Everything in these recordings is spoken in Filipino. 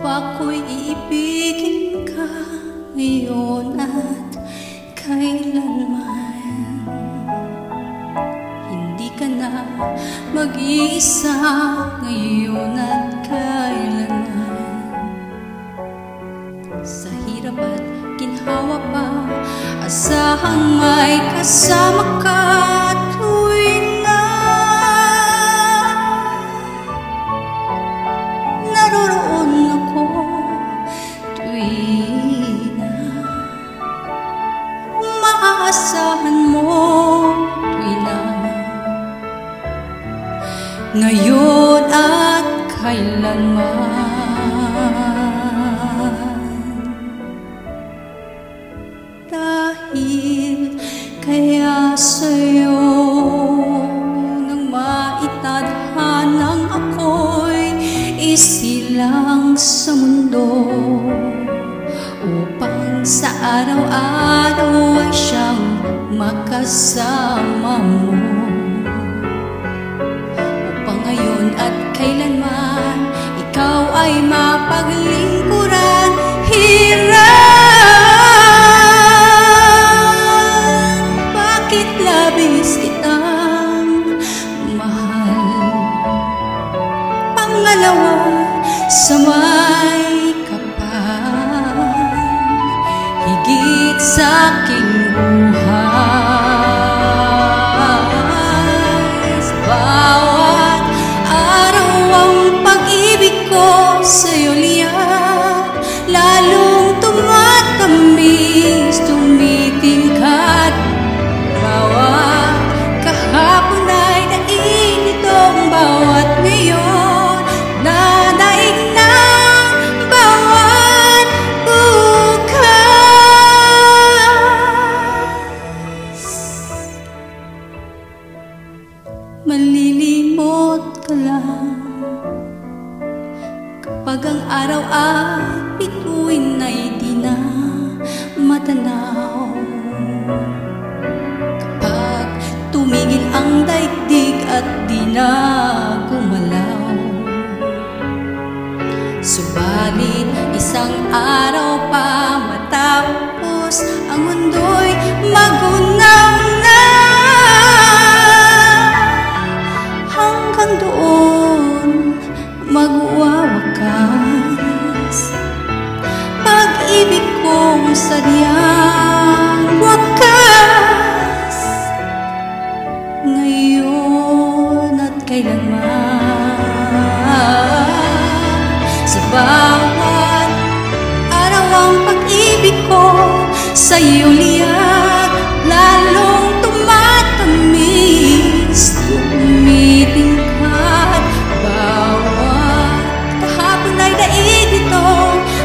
Ako'y iibigin ka ngayon at kailanman. Hindi ka na mag-iisa ngayon at kailanman. Sa hirap at ginhawa pa, asahang may kasama ka tuwing na naroroon ako, tuwing na maaasahan mo, tuwing na ngayon at kailanman. Dahil kaya sa'yo nang maitadhanang ako'y isilang sa mundo, upang sa araw-araw ay siyang makasama mo, upang ngayon at kailanman ikaw ay mapaglingkuran. Bakit labis kitang mahal? Pangalawa sa may kapal, higit sa aking buhay. Sa bawat araw ang pag-ibig ko sa'yo liyak, lalong tumatamis, tumitingkat. Bawat kahapon ay daig itong bawat ngayon, dadaig ng bawat bukas. Malilimot ka lang kapag ang araw at bituin ay di na matanaw, kapag tumigil ang daigdig at di na gumalaw. Subalit isang araw pa matapos ang mundo'y magunaw na, hanggang doon magwawakas pag-ibig kong sadyang wakas, ngayon at kailanman. Sa bawat araw ang pag-ibig ko sa'yo liyak, lalong tumatamis, tumitingkat. Bawat kahapon ay daig ito,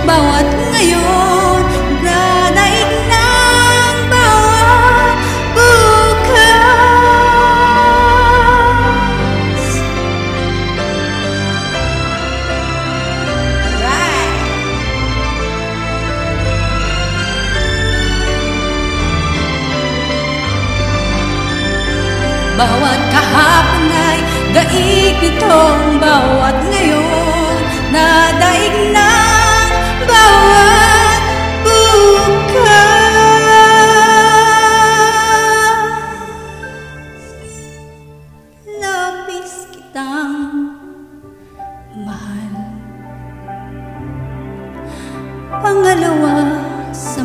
bawat ngayon dadaig ng bawat bukas. Right. Bawat kahapon ay daig nitong bawat ngayon, nadaig ng bawat bukas. Labis kitang mahal. Pangalawa sa